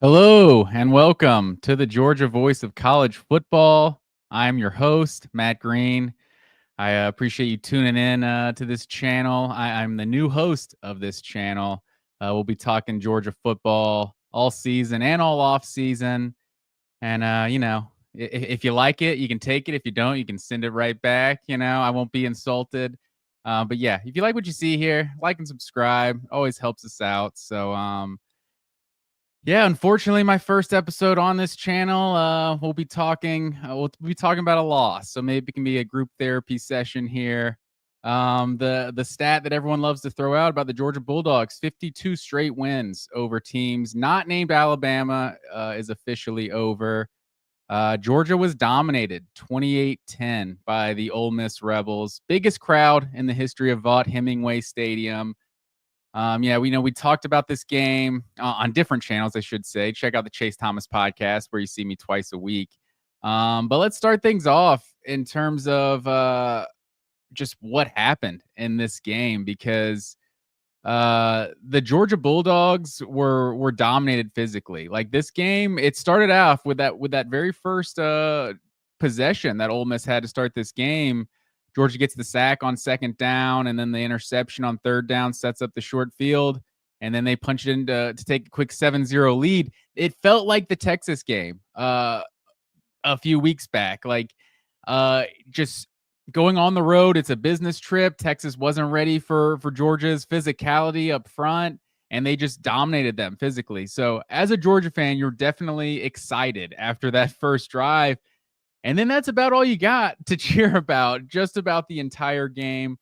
Hello and welcome to the Georgia Voice of College Football. I'm your host, Matt Green. I appreciate you tuning in to this channel. I'm the new host of this channel. We'll be talking Georgia football all season and all off season. And, if you like it, you can take it. If you don't, you can send it right back. I won't be insulted. But yeah, if you like what you see here, like and subscribe. Always helps us out. Yeah, unfortunately, my first episode on this channel, we'll be talking about a loss. So maybe it can be a group therapy session here. The stat that everyone loves to throw out about the Georgia Bulldogs, 52 straight wins over teams not named Alabama, is officially over. Georgia was dominated 28-10 by the Ole Miss Rebels. Biggest crowd in the history of Vaught-Hemingway Stadium. We talked about this game on different channels, I should say. Check out the Chase Thomas podcast where you see me twice a week. But let's start things off in terms of just what happened in this game, because the Georgia Bulldogs were dominated physically. Like, this game, it started off with that very first possession that Ole Miss had to start this game. Georgia gets the sack on second down, and then the interception on third down sets up the short field, and then they punch it in to take a quick 7-0 lead. It felt like the Texas game a few weeks back. Like, just going on the road, it's a business trip. Texas wasn't ready for Georgia's physicality up front, and they just dominated them physically. So as a Georgia fan, you're definitely excited after that first drive. And then that's about all you got to cheer about, just about the entire game.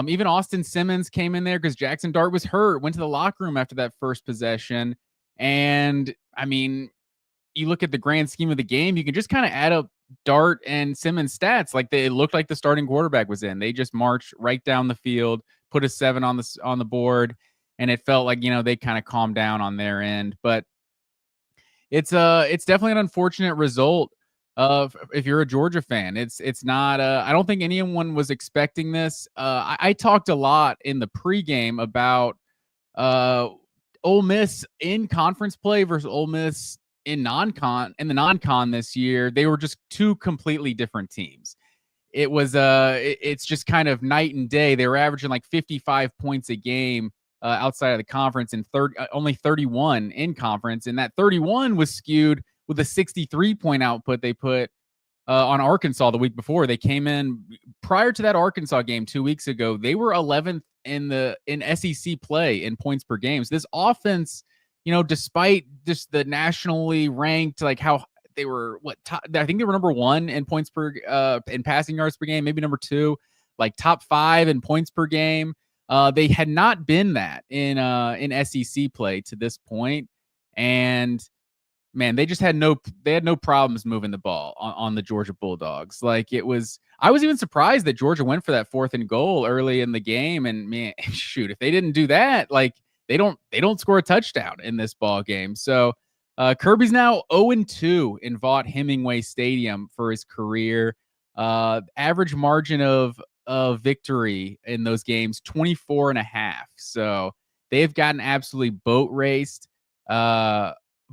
Even Austin Simmons came in there because Jackson Dart was hurt, went to the locker room after that first possession. And, I mean, you look at the grand scheme of the game, you can just kind of add up Dart and Simmons stats. Like, it looked like the starting quarterback was in. They just marched right down the field, put a 7 on the board, and it felt like, they kind of calmed down on their end. But it's definitely an unfortunate result. If you're a Georgia fan, it's not. I don't think anyone was expecting this. I talked a lot in the pregame about Ole Miss in conference play versus Ole Miss in the non-con this year. They were just two completely different teams. It's just kind of night and day. They were averaging like 55 points a game outside of the conference, and only 31 in conference, and that 31 was skewed with a 63-point output they put on Arkansas the week before. They came in prior to that Arkansas game 2 weeks ago. They were 11th in SEC play in points per game. So this offense, despite just the nationally ranked, like, how they were, I think they were number 1 in points per in passing yards per game, maybe number 2, like top 5 in points per game. They had not been that in SEC play to this point, and man, they just had no problems moving the ball on the Georgia Bulldogs. Like, I was even surprised that Georgia went for that 4th and goal early in the game. And man, shoot, if they didn't do that, like, they don't score a touchdown in this ball game. So Kirby's now 0-2 in Vaught-Hemingway Stadium for his career. Average margin of victory in those games, 24.5. So they've gotten absolutely boat raced.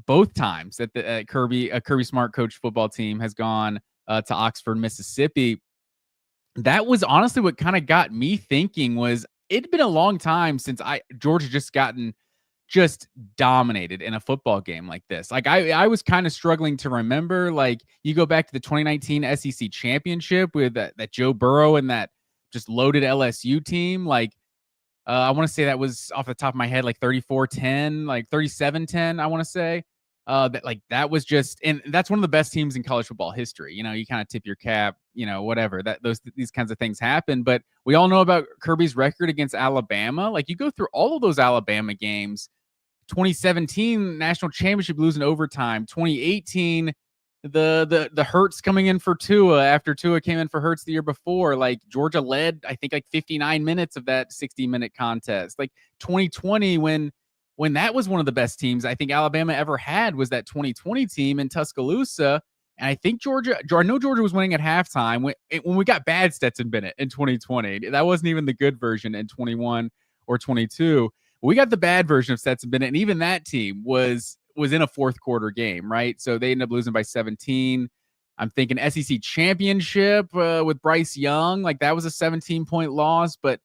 Both times that the Kirby Smart coach football team has gone to Oxford, Mississippi. That was honestly what kind of got me thinking. Was it'd been a long time since Georgia just dominated in a football game like this. Like, I was kind of struggling to remember. Like, you go back to the 2019 SEC championship with that Joe Burrow and that just loaded LSU team. Like, I want to say that was, off the top of my head, like 34-10, like 37-10, I want to say. That was just, and that's one of the best teams in college football history. You kind of tip your cap, whatever. These kinds of things happen. But we all know about Kirby's record against Alabama. Like, you go through all of those Alabama games. 2017 national championship, losing overtime. 2018, the Hurts coming in for Tua after Tua came in for Hurts the year before. Like, Georgia led, I think, like 59 minutes of that 60-minute contest. Like, 2020, when that was one of the best teams I think Alabama ever had, was that 2020 team in Tuscaloosa. And I think I know Georgia was winning at halftime when we got bad Stetson Bennett in 2020. That wasn't even the good version in 21 or 22. We got the bad version of Stetson Bennett, and even that team was was in a fourth quarter game, right? So they ended up losing by 17. I'm thinking SEC championship with Bryce Young, like that was a 17-point loss, but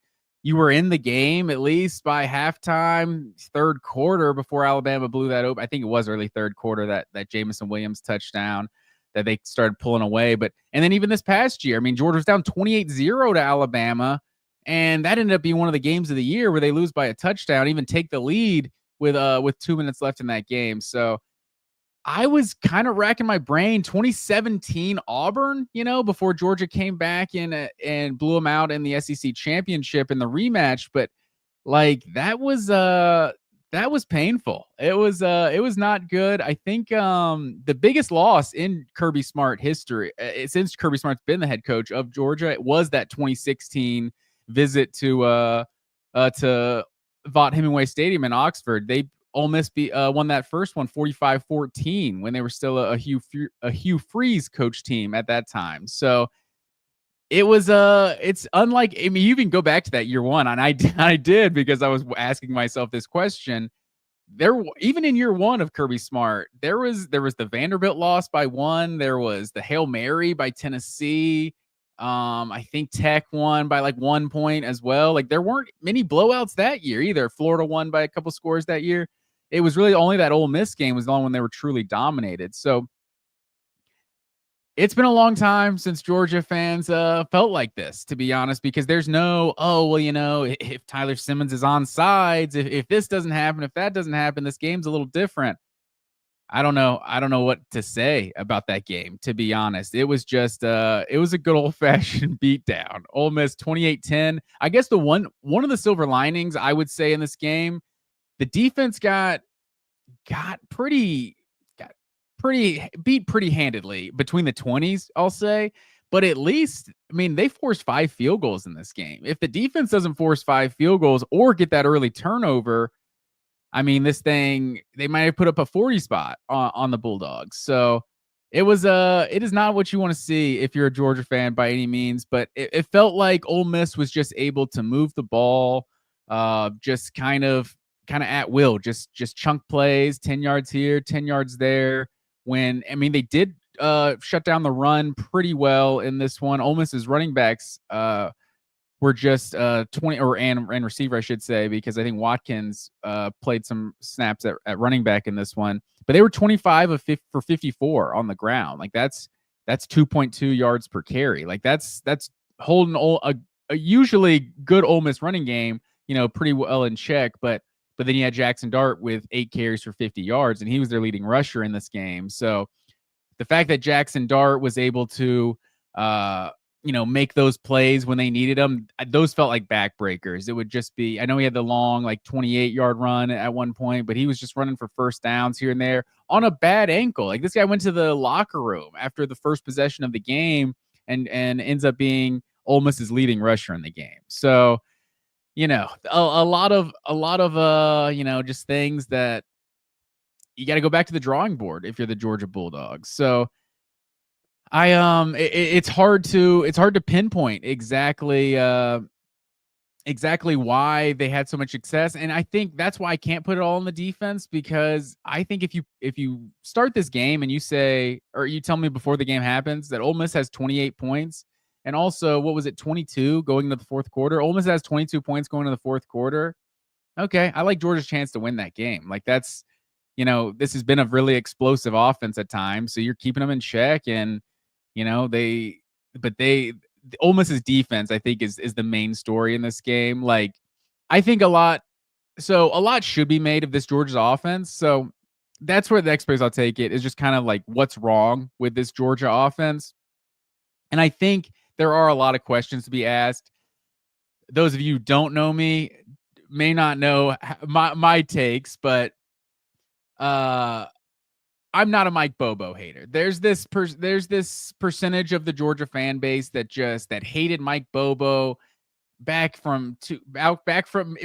you were in the game at least by halftime, third quarter before Alabama blew that open. I think it was early third quarter that Jamison Williams touchdown that they started pulling away. And then even this past year, I mean, Georgia was down 28-0 to Alabama, and that ended up being one of the games of the year where they lose by a touchdown, even take the lead with 2 minutes left in that game. So I was kind of racking my brain. 2017 Auburn, before Georgia came back and blew them out in the SEC championship in the rematch. But like that was painful. It was not good. I think the biggest loss in Kirby Smart history, since Kirby Smart's been the head coach of Georgia, it was that 2016 visit to Vaught Hemingway Stadium in Oxford. Ole Miss won that first one 45-14 when they were still a Hugh Freeze coach team at that time. So it was it's unlike, I mean, you even go back to that year one, and I did because I was asking myself this question. Even in year one of Kirby Smart, there was the Vanderbilt loss by 1. There was the Hail Mary by Tennessee. I think Tech won by like 1 point as well. Like there weren't many blowouts that year either. Florida won by a couple scores that year. It was really only that Ole Miss game was the only one they were truly dominated. So it's been a long time since Georgia fans felt like this, to be honest, because there's no, if Tyler Simmons is on sides, if this doesn't happen, if that doesn't happen, this game's a little different. I don't know what to say about that game, to be honest. It was just it was a good old-fashioned beatdown. Ole Miss 28-10. I guess one of the silver linings I would say in this game, the defense got pretty beat pretty handedly between the 20s, I'll say. But at least, I mean, they forced 5 field goals in this game. If the defense doesn't force 5 field goals or get that early turnover, I mean, this thing, they might have put up a 40 spot on the Bulldogs. So it is not what you want to see if you're a Georgia fan by any means, but it felt like Ole Miss was just able to move the ball, just kind of at will, just chunk plays, 10 yards here, 10 yards there. They did shut down the run pretty well in this one. Ole Miss's running backs were just 20 and receiver, I should say, because I think Watkins played some snaps at running back in this one, but they were 25 for 54 on the ground. Like that's 2.2 yards per carry. Like that's holding a usually good Ole Miss running game, pretty well in check. But then you had Jackson Dart with 8 carries for 50 yards, and he was their leading rusher in this game. So the fact that Jackson Dart was able to make those plays when they needed them, those felt like backbreakers. It would just be, I know he had the long, like 28-yard run at one point, but he was just running for first downs here and there on a bad ankle. Like this guy went to the locker room after the first possession of the game and ends up being Ole Miss's leading rusher in the game. So, a lot of just things that you got to go back to the drawing board if you're the Georgia Bulldogs. So it's hard to pinpoint exactly why they had so much success, and I think that's why I can't put it all on the defense, because I think if you start this game and you say, or you tell me before the game happens that Ole Miss has 28 points, and also what was it, 22 going into the fourth quarter? Ole Miss has 22 points going into the fourth quarter. Okay, I like Georgia's chance to win that game. Like that's, this has been a really explosive offense at times, so you're keeping them in check, and Ole Miss's defense, I think, is the main story in this game. Like, I think a lot should be made of this Georgia's offense. So that's where the next place I'll take it is just kind of like what's wrong with this Georgia offense. And I think there are a lot of questions to be asked. Those of you who don't know me may not know my takes, but I'm not a Mike Bobo hater. There's this percentage of the Georgia fan base that hated Mike Bobo back from the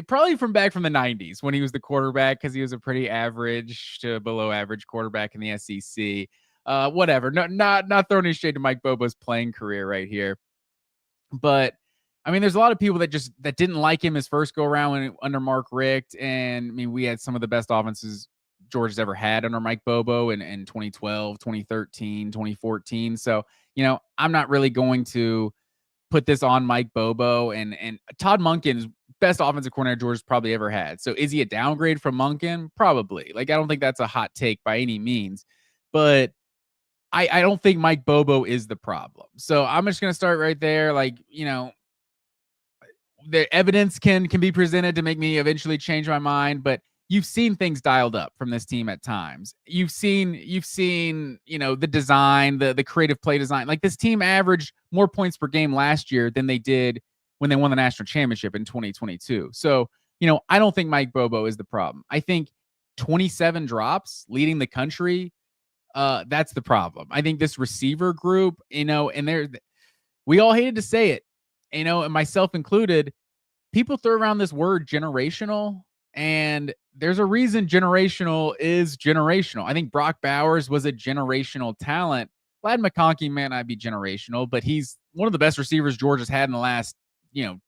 90s when he was the quarterback, because he was a pretty average to below average quarterback in the SEC. Whatever. No, not throwing any shade to Mike Bobo's playing career right here, but I mean, there's a lot of people that didn't like him his first go around under Mark Richt, and I mean, we had some of the best offenses Georgia's ever had under Mike Bobo in 2012, 2013, 2014. So, I'm not really going to put this on Mike Bobo, and Todd Monken's best offensive coordinator Georgia's probably ever had. So is he a downgrade from Monken? Probably. Like, I don't think that's a hot take by any means, but I don't think Mike Bobo is the problem. So I'm just going to start right there. Like, the evidence can be presented to make me eventually change my mind, but you've seen things dialed up from this team at times. You've seen, the design, the creative play design. Like, this team averaged more points per game last year than they did when they won the national championship in 2022. So, I don't think Mike Bobo is the problem. I think 27 drops leading the country, that's the problem. I think this receiver group, and we all hated to say it, and myself included, people throw around this word generational, and there's a reason generational is generational. I think Brock Bowers was a generational talent. Ladd McConkey may not be generational, but he's one of the best receivers Georgia's had in the last,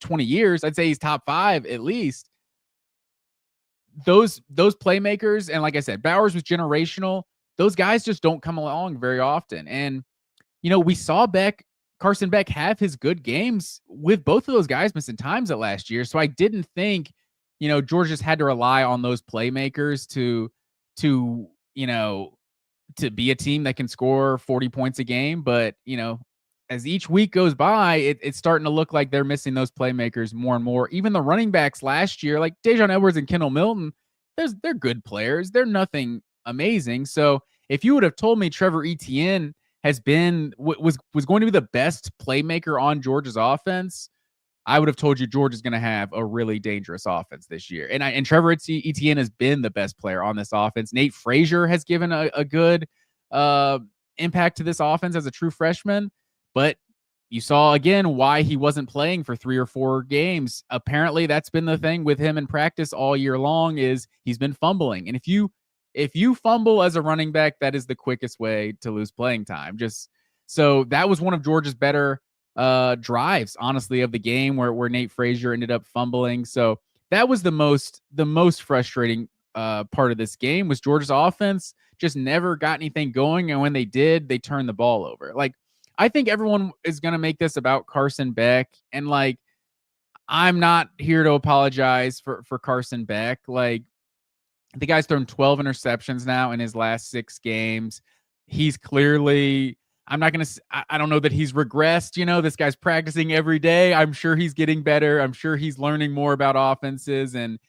20 years. I'd say he's top 5 at least. Those playmakers, and like I said, Bowers was generational. Those guys just don't come along very often. And, we saw Carson Beck have his good games with both of those guys missing times at last year. So I didn't think, Georgia just had to rely on those playmakers to be a team that can score 40 points a game. But, as each week goes by, it's starting to look like they're missing those playmakers more and more. Even the running backs last year, like Dejon Edwards and Kendall Milton, they're good players. They're nothing amazing. So if you would have told me Trevor Etienne was going to be the best playmaker on Georgia's offense, I would have told you Georgia's going to have a really dangerous offense this year. And Trevor Etienne has been the best player on this offense. Nate Frazier has given a good impact to this offense as a true freshman, but you saw again why he wasn't playing for 3 or 4 games. Apparently that's been the thing with him in practice all year long, is he's been fumbling. And if you fumble as a running back, that is the quickest way to lose playing time. So that was one of Georgia's better drives, honestly, of the game, where Nate Frazier ended up fumbling. So that was the most frustrating part of this game, was Georgia's offense just never got anything going, and when they did, they turned the ball over. Like, I think everyone is going to make this about Carson Beck, and like, I'm not here to apologize for Carson Beck. Like, the guy's thrown 12 interceptions now in his last 6 games. He's clearly, I don't know that he's regressed. This guy's practicing every day. I'm sure he's getting better. I'm sure he's learning more about offenses, and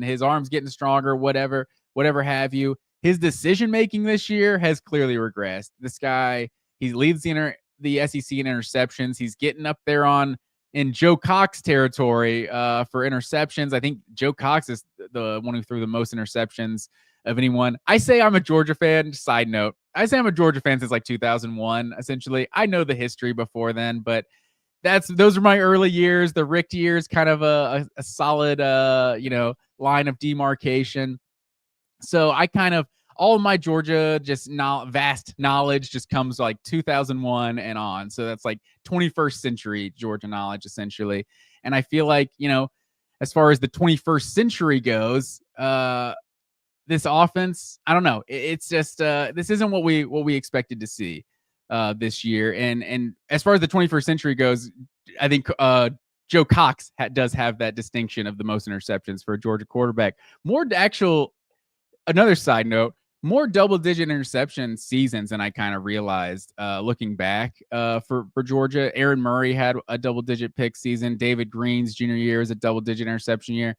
his arm's getting stronger, whatever have you. His decision-making this year has clearly regressed. This guy, he leads the SEC in interceptions. He's getting up there in Joe Cox territory for interceptions. I think Joe Cox is the one who threw the most interceptions of anyone. I say I'm a Georgia fan. Side note, I say I'm a Georgia fan since like 2001, essentially. I know the history before then, but those are my early years. The Richt years, kind of a solid, line of demarcation. So I kind of, all of my Georgia vast knowledge just comes like 2001 and on. So that's like 21st century Georgia knowledge, essentially. And I feel like, as far as the 21st century goes, this offense, I don't know. It's just this isn't what we expected to see this year. And as far as the 21st century goes, I think Joe Cox does have that distinction of the most interceptions for a Georgia quarterback. Another side note, more double-digit interception seasons than I kind of realized looking back for Georgia. Aaron Murray had a double-digit pick season. David Green's junior year is a double-digit interception year.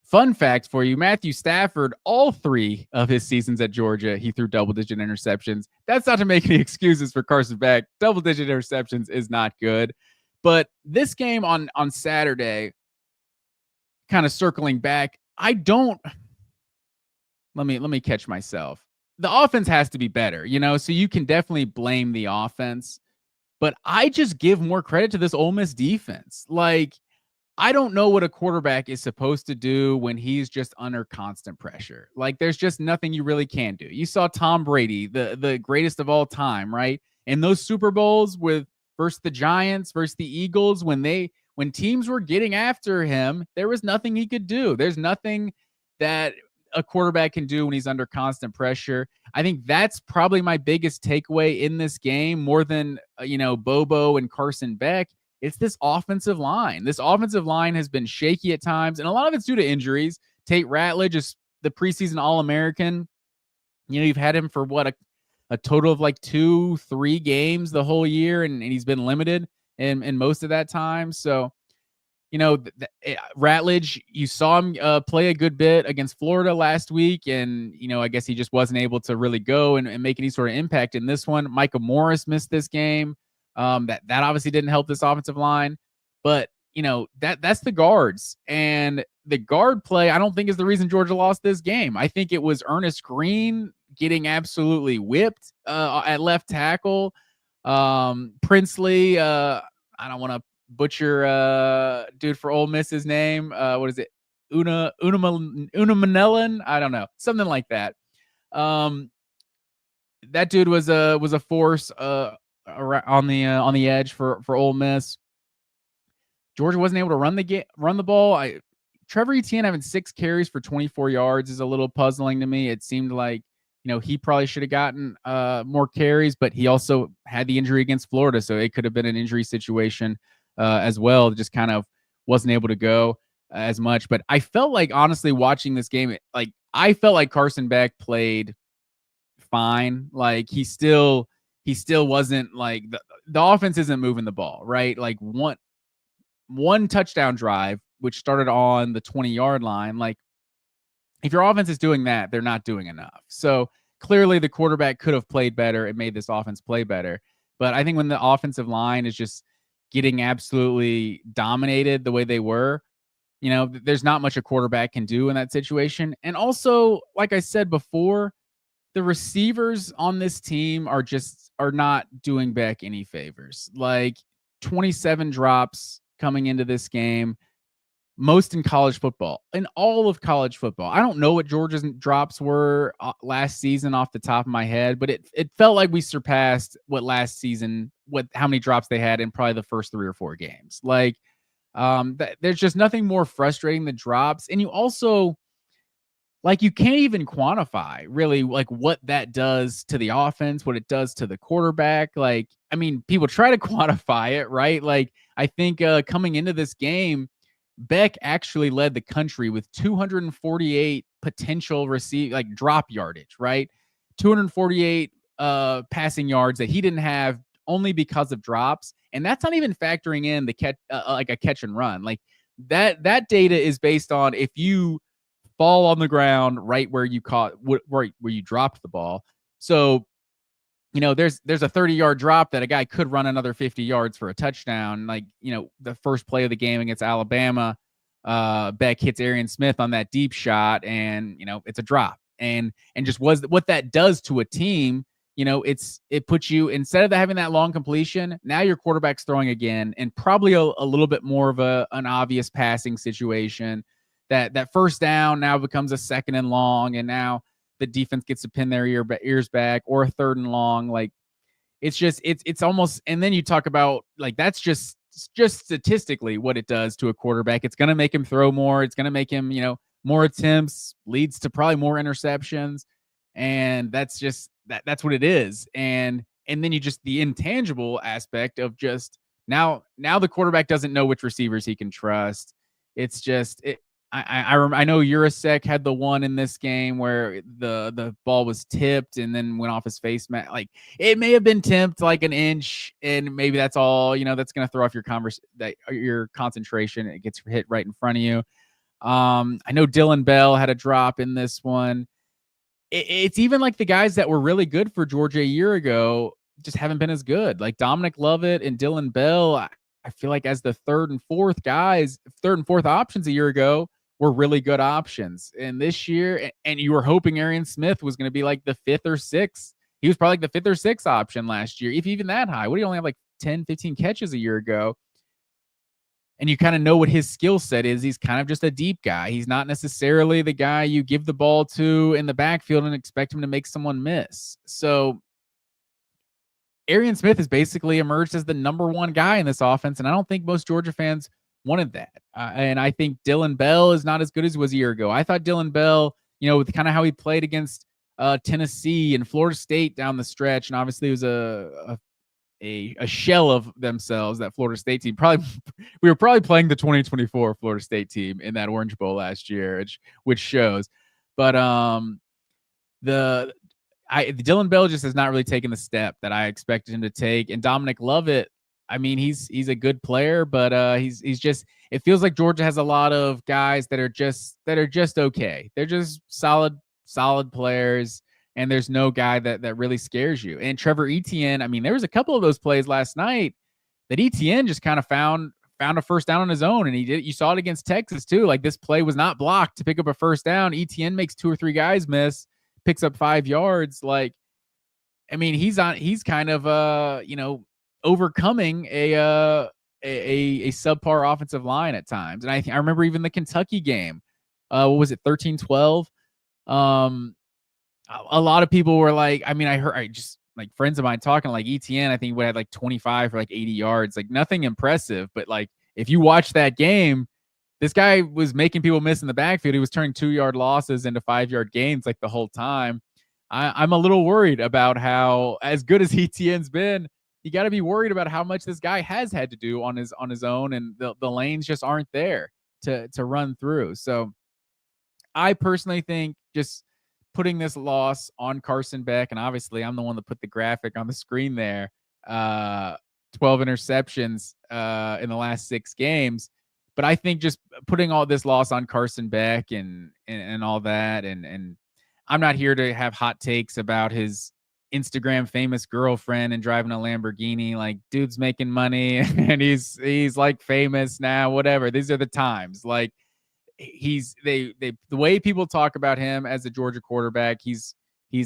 Fun fact for you, Matthew Stafford, all 3 of his seasons at Georgia, he threw double-digit interceptions. That's not to make any excuses for Carson Beck. Double-digit interceptions is not good. But this game on Saturday, kind of circling back, let me catch myself. The offense has to be better, so you can definitely blame the offense, but I just give more credit to this Ole Miss defense. Like, I don't know what a quarterback is supposed to do when he's just under constant pressure. Like, there's just nothing you really can do. You saw Tom Brady, the greatest of all time, right? In those Super Bowls versus the Giants, versus the Eagles, when teams were getting after him, there was nothing he could do. There's nothing that a quarterback can do when he's under constant pressure. I think that's probably my biggest takeaway in this game, more than Bobo and Carson Beck. It's this offensive line. This offensive line has been shaky at times, and a lot of it's due to injuries. Tate Ratledge is the preseason All-American. You've had him for what, a total of like 2-3 games the whole year, and he's been limited in most of that time. So, Ratledge, you saw him play a good bit against Florida last week, and I guess he just wasn't able to really go and make any sort of impact in this one. Micah Morris missed this game. That obviously didn't help this offensive line, but that's the guards, and the guard play I don't think is the reason Georgia lost this game. I think it was Ernest Green getting absolutely whipped at left tackle. Princely, I don't want to butcher dude for Ole Miss's name. What is it? Una Manellan? I don't know, something like that. That dude was a force on the edge for Ole Miss. Georgia wasn't able to run the ball. Trevor Etienne having 6 carries for 24 yards is a little puzzling to me. It seemed like he probably should have gotten more carries, but he also had the injury against Florida, so it could have been an injury situation as well. Just kind of wasn't able to go as much. But I felt like, honestly, watching this game, I felt like Carson Beck played fine. Like he still wasn't like the offense isn't moving the ball, right? Like one touchdown drive, which started on the 20-yard line. Like, if your offense is doing that, they're not doing enough. So clearly the quarterback could have played better and made this offense play better. But I think when the offensive line is just getting absolutely dominated the way they were, there's not much a quarterback can do in that situation. And also, like I said before, the receivers on this team are not doing Beck any favors. Like 27 drops coming into this game, most in college football, in all of college football. I don't know what Georgia's drops were last season off the top of my head, but it felt like we surpassed what last season, how many drops they had in probably the first 3 or 4 games. Like, there's just nothing more frustrating than drops. And you also, like, you can't even quantify really like what that does to the offense, what it does to the quarterback. Like, I mean, people try to quantify it, right? Like, I think coming into this game, Beck actually led the country with 248 potential drop yardage, right? 248 passing yards that he didn't have only because of drops. And that's not even factoring in the catch, like a catch and run. Like that data is based on if you fall on the ground right where you where you dropped the ball. So, there's a 30-yard drop that a guy could run another 50 yards for a touchdown. Like, the first play of the game against Alabama, Beck hits Arian Smith on that deep shot, and it's a drop. And just what that does to a team. It puts you, instead of having that long completion, now your quarterback's throwing again, and probably a little bit more of an obvious passing situation. That first down now becomes a 2nd and long, and now the defense gets to pin their ears back, or a 3rd and long. Like, it's almost, and then you talk about, like, that's just statistically what it does to a quarterback. It's going to make him throw more. It's going to make him, more attempts, leads to probably more interceptions. And that's just, that's what it is. And then you just, the intangible aspect of just now the quarterback doesn't know which receivers he can trust. It's just, I know Urasek had the one in this game where the ball was tipped and then went off his face mask. Like, it may have been tipped like an inch, and maybe that's all, that's going to throw off your concentration. It gets hit right in front of you. I know Dylan Bell had a drop in this one. It's even like the guys that were really good for Georgia a year ago just haven't been as good. Like Dominic Lovett and Dylan Bell, I feel like as the 3rd and 4th options a year ago, were really good options. And this year, and you were hoping Arian Smith was going to be like the 5th or 6th. He was probably like the 5th or 6th option last year, if even that high. What do you only have like 10, 15 catches a year ago? And you kind of know what his skill set is. He's kind of just a deep guy. He's not necessarily the guy you give the ball to in the backfield and expect him to make someone miss. So Arian Smith has basically emerged as the number 1 guy in this offense, and I don't think most Georgia fans wanted that. And I think Dylan Bell is not as good as he was a year ago. I thought Dylan Bell, with kind of how he played against Tennessee and Florida State down the stretch. And obviously it was a shell of themselves, that Florida State team. Probably we were probably playing the 2024 Florida State team in that Orange Bowl last year, which shows. But the Dylan Bell just has not really taken the step that I expected him to take. And Dominic Lovett, I mean, he's a good player, but he's just, it feels like Georgia has a lot of guys that are just okay. They're just solid players, and there's no guy that really scares you. And Trevor Etienne, I mean, there was a couple of those plays last night that Etienne just kind of found a first down on his own, and you saw it against Texas too. Like, this play was not blocked to pick up a first down. Etienne makes 2 or 3 guys miss, picks up 5 yards. Like, I mean, he's kind of overcoming a subpar offensive line at times. And I remember even the Kentucky game, what was it, 13-12? A lot of people were like, I mean, I just like friends of mine talking, like Etienne, I think we had like 25 for like 80 yards, like nothing impressive. But like, if you watch that game, this guy was making people miss in the backfield. He was turning 2-yard losses into 5-yard gains like the whole time. I'm a little worried about how, as good as Etienne's been, you got to be worried about how much this guy has had to do on his own, and the lanes just aren't there to run through. So I personally think just putting this loss on Carson Beck, and obviously I'm the one that put the graphic on the screen there, 12 interceptions in the last 6 games. But I think just putting all this loss on Carson Beck and all that, and I'm not here to have hot takes about his Instagram famous girlfriend and driving a Lamborghini. Like, dude's making money and he's like famous now, whatever. These are the times. Like, the way people talk about him as a Georgia quarterback, he's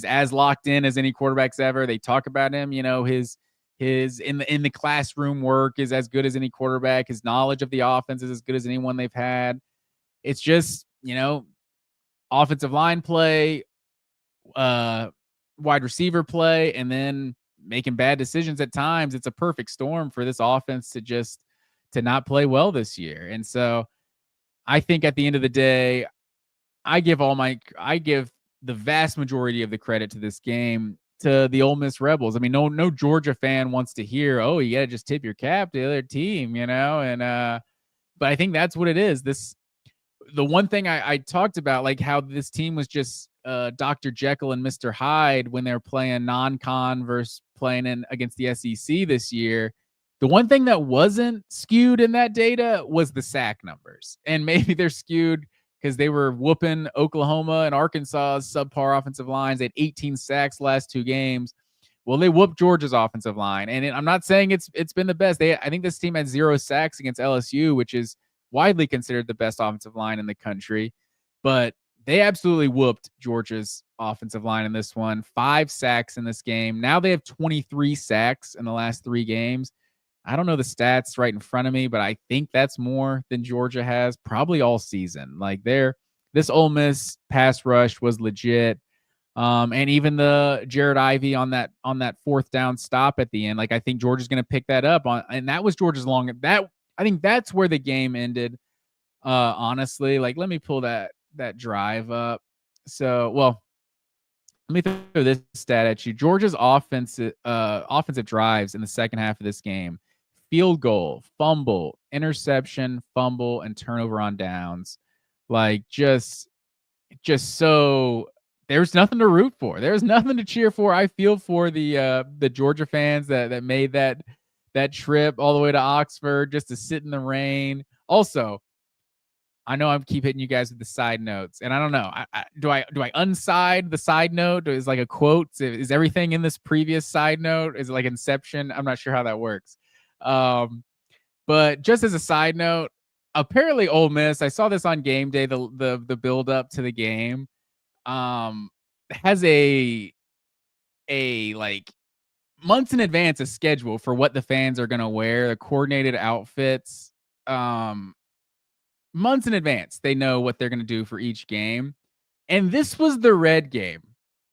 as locked in as any quarterbacks ever. They talk about him, his in the classroom work is as good as any quarterback. His knowledge of the offense is as good as anyone they've had. It's just, offensive line play, wide receiver play, and then making bad decisions at times. It's a perfect storm for this offense to not play well this year. And so I think at the end of the day, I give the vast majority of the credit to this game to the Ole Miss Rebels. I mean, no Georgia fan wants to hear, oh, you got to just tip your cap to the other team, and but I think that's what it is. The one thing I talked about, like how this team was just Dr. Jekyll and Mr. Hyde when they're playing non-con versus playing against the SEC this year. The one thing that wasn't skewed in that data was the sack numbers. And maybe they're skewed because they were whooping Oklahoma and Arkansas's subpar offensive lines. They had 18 sacks last 2 games. Well, they whooped Georgia's offensive line. And I'm not saying it's been the best. I think this team had 0 sacks against LSU, which is widely considered the best offensive line in the country. But they absolutely whooped Georgia's offensive line in this one. 5 sacks in this game. Now they have 23 sacks in the last 3 games. I don't know the stats right in front of me, but I think that's more than Georgia has probably all season. Like, this Ole Miss pass rush was legit. And even the Jared Ivey on that 4th down stop at the end, like, I think Georgia's going to pick that up and that was Georgia's I think that's where the game ended. Honestly, like, let me pull that drive up. So, well, let me throw this stat at you. Georgia's offensive drives in the second half of this game: field goal, fumble, interception, fumble, and turnover on downs. Like, just so there's nothing to root for. There's nothing to cheer for. I feel for the Georgia fans that made that trip all the way to Oxford just to sit in the rain. Also, I know I'm keep hitting you guys with the side notes, and I don't know. Do I unside the side note? Is like a quote? Is everything in this previous side note? Is it like Inception? I'm not sure how that works. But just as a side note, apparently Ole Miss, I saw this on game day, the build up to the game, has a like months in advance a schedule for what the fans are going to wear, the coordinated outfits. Months in advance, they know what they're going to do for each game. And this was the red game.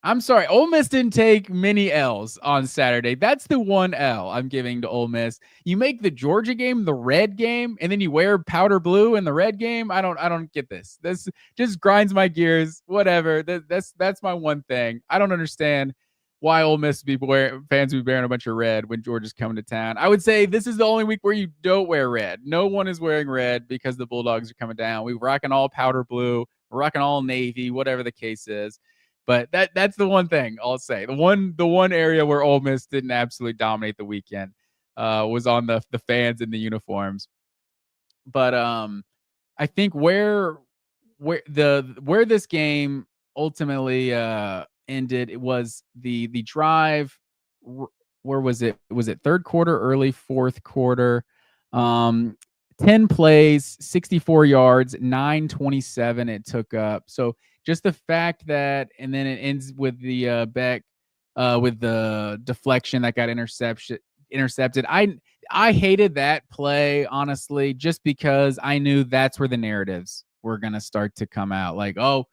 I'm sorry. Ole Miss didn't take many L's on Saturday. That's the one L I'm giving to Ole Miss. You make the Georgia game the red game, and then you wear powder blue in the red game. I don't get this. This just grinds my gears. Whatever. That's my one thing. I don't understand why Ole Miss fans would be wearing a bunch of red when Georgia's coming to town. I would say this is the only week where you don't wear red. No one is wearing red because the Bulldogs are coming down. We're rocking all powder blue. We're rocking all navy, whatever the case is. But that's the one thing I'll say. The one area where Ole Miss didn't absolutely dominate the weekend was on the fans and the uniforms. But I think where this game ultimately ended, it was the drive. Where was it? Was it third quarter, early fourth quarter? 10 plays, 64 yards, 9:27 it took up. So just the fact that, and then it ends with the Beck with the deflection that got intercepted. I hated that play, honestly, just because I knew that's where the narratives were going to start to come out. Like, oh,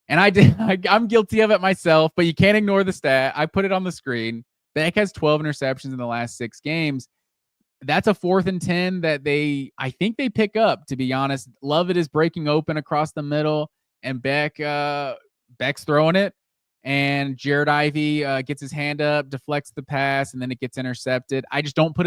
and I'm guilty of it myself, but you can't ignore the stat. I put it on the screen. Beck has 12 interceptions in the last 6 games. That's a 4th and 10 that I think they pick up, to be honest. Lovett is breaking open across the middle, and Beck's throwing it, and Jared Ivey gets his hand up, deflects the pass, and then it gets intercepted. I don't put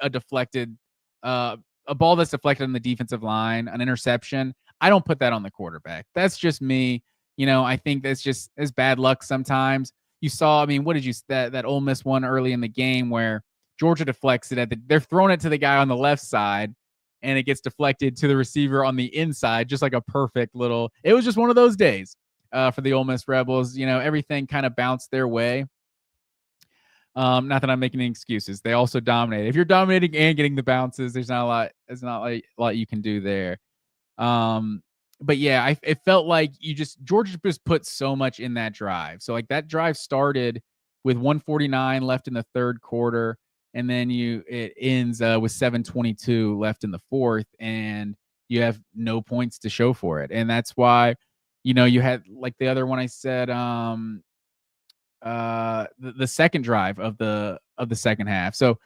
a deflected a ball that's deflected on the defensive line, an interception. I don't put that on the quarterback. That's just me. I think that's just as bad luck sometimes. You saw, what did you that Ole Miss one early in the game where Georgia deflects it they're throwing it to the guy on the left side, and it gets deflected to the receiver on the inside, just like a perfect little. It was just one of those days for the Ole Miss Rebels. Everything kind of bounced their way. Not that I'm making any excuses. They also dominate. If you're dominating and getting the bounces, there's not a lot you can do there. But yeah, it felt like Georgia just put so much in that drive. So like that drive started with 1:49 left in the third quarter, and then it ends with 7:22 left in the fourth, and you have no points to show for it. And that's why, you had like the other one I said, the second drive of the second half. So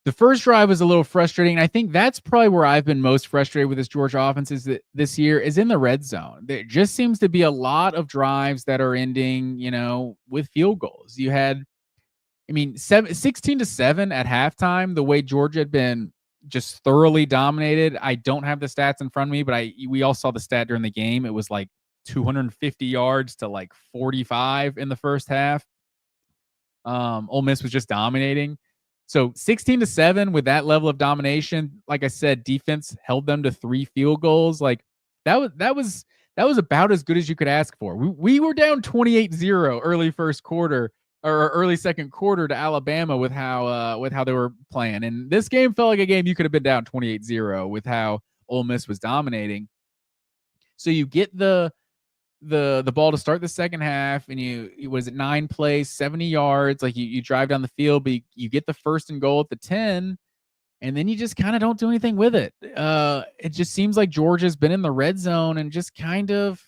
the first drive was a little frustrating. I think that's probably where I've been most frustrated with this Georgia offense this year is in the red zone. There just seems to be a lot of drives that are ending, with field goals. You had, 16-7 at halftime, the way Georgia had been just thoroughly dominated. I don't have the stats in front of me, but we all saw the stat during the game. It was like 250 yards to like 45 in the first half. Ole Miss was just dominating. So 16-7 with that level of domination, like I said, defense held them to 3 field goals. Like that was about as good as you could ask for. We were down 28-0 early first quarter or early second quarter to Alabama with how they were playing. And this game felt like a game you could have been down 28-0 with how Ole Miss was dominating. So you get the ball to start the second half, and you 9 plays, 70 yards. Like you drive down the field, but you get the first and goal at the 10, and then you just kind of don't do anything with it. It just seems like Georgia's been in the red zone and just kind of,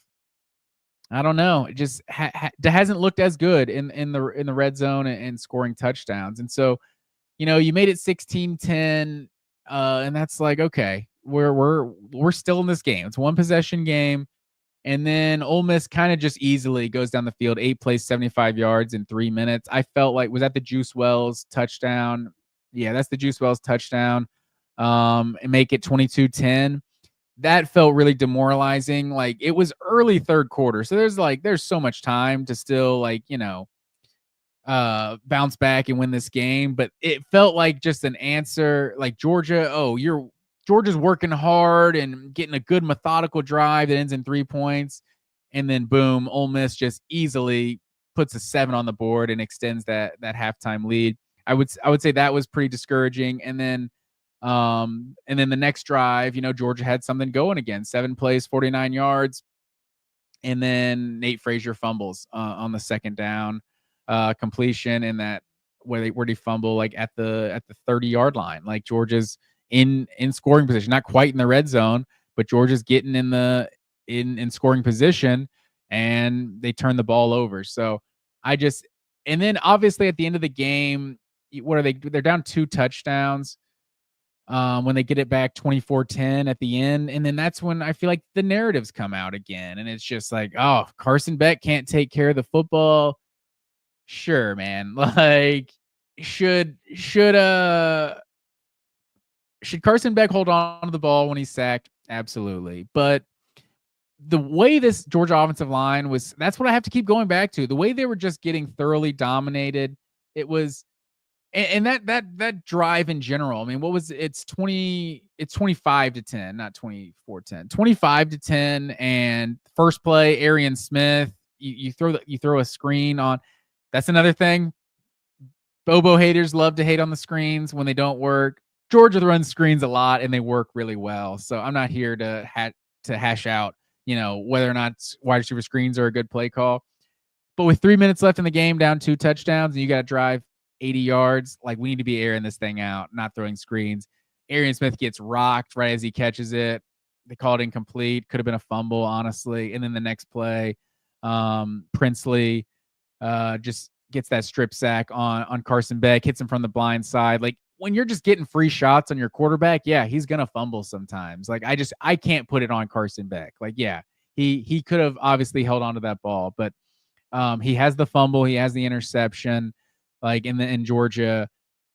I don't know, it just hasn't looked as good in the red zone and scoring touchdowns. And so, you made it 16-10, and that's like, okay, we're still in this game. It's one possession game. And then Ole Miss kind of just easily goes down the field, 8 plays, 75 yards in 3 minutes. I felt like, was that the Juice Wells touchdown? Yeah, that's the Juice Wells touchdown. And make it 22-10. That felt really demoralizing. Like it was early third quarter. So there's so much time to still bounce back and win this game. But it felt like just an answer, like Georgia's working hard and getting a good methodical drive that ends in 3 points. And then boom, Ole Miss just easily puts a 7 on the board and extends that halftime lead. I would say that was pretty discouraging. And then the next drive, Georgia had something going again. 7 plays, 49 yards. And then Nate Frazier fumbles on the second down completion, and that where they fumble like at the 30-yard line. Like Georgia's in scoring position, not quite in the red zone, but Georgia's getting in scoring position, and they turned the ball over. So and then obviously at the end of the game, what are they? They're down 2 touchdowns when they get it back 24-10 at the end. And then that's when I feel like the narratives come out again. And it's just like, oh, Carson Beck can't take care of the football. Sure, man. Like, should Carson Beck hold on to the ball when he's sacked? Absolutely. But the way this Georgia offensive line was, that's what I have to keep going back to. The way they were just getting thoroughly dominated. It was, and that drive in general. I mean, what was it's 25-10, not 24-10, 25-10. And first play, Arian Smith, you throw a screen on. That's another thing. Bobo haters love to hate on the screens when they don't work. Georgia runs screens a lot and they work really well. So I'm not here to hash out, whether or not wide receiver screens are a good play call. But with 3 minutes left in the game, down 2 touchdowns, and you got to drive 80 yards, like, we need to be airing this thing out, not throwing screens. Arian Smith gets rocked right as he catches it. They call it incomplete. Could have been a fumble, honestly. And then the next play, Princely just gets that strip sack on Carson Beck, hits him from the blind side. Like, when you're just getting free shots on your quarterback, yeah, he's going to fumble sometimes. Like, I can't put it on Carson Beck. Like, yeah, he could have obviously held on to that ball, but he has the fumble, he has the interception. Like, in Georgia,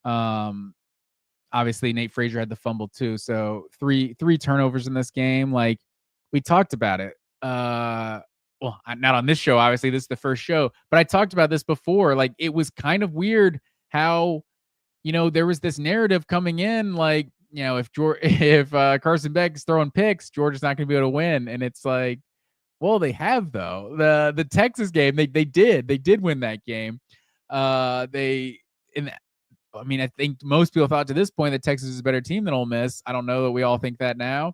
obviously Nate Frazier had the fumble too. So three turnovers in this game. Like, we talked about it. Well, not on this show, obviously. This is the first show, but I talked about this before. Like, it was kind of weird how, there was this narrative coming in, like, if Carson Beck is throwing picks, Georgia's not going to be able to win. And it's like, well, they have, though. The Texas game, they did win that game. I think most people thought to this point that Texas is a better team than Ole Miss. I don't know that we all think that now.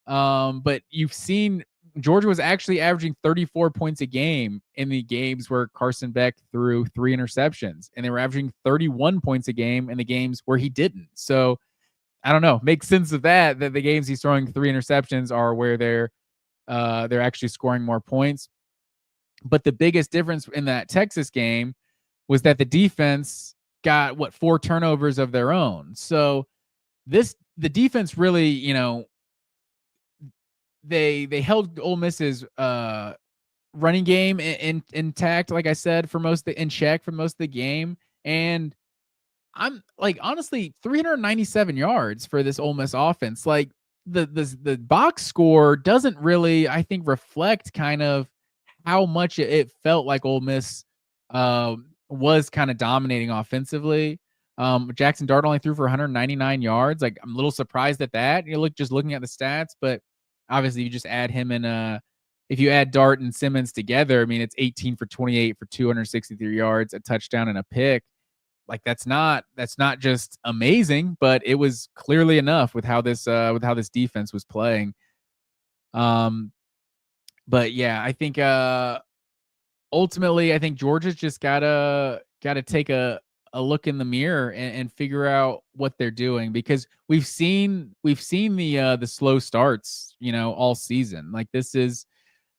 But you've seen Georgia was actually averaging 34 points a game in the games where Carson Beck threw 3 interceptions, and they were averaging 31 points a game in the games where he didn't. So I don't know. Makes sense of that the games he's throwing 3 interceptions are where they're actually scoring more points. But the biggest difference in that Texas game was that the defense got 4 turnovers of their own. So the defense really, they held Ole Miss's running game intact, like I said, in check for most of the game. And I'm like, honestly, 397 yards for this Ole Miss offense. Like, the box score doesn't really, I think, reflect kind of how much it felt like Ole Miss was kind of dominating offensively. Jackson Dart only threw for 199 yards. Like, I'm a little surprised at that. Just looking at the stats, but obviously you just add him and if you add Dart and Simmons together, I mean, it's 18 for 28 for 263 yards, a touchdown and a pick. Like, that's not just amazing, but it was clearly enough with how this defense was playing. But yeah, I think ultimately, I think Georgia's just gotta take a look in the mirror and figure out what they're doing, because we've seen the slow starts, all season. Like, this is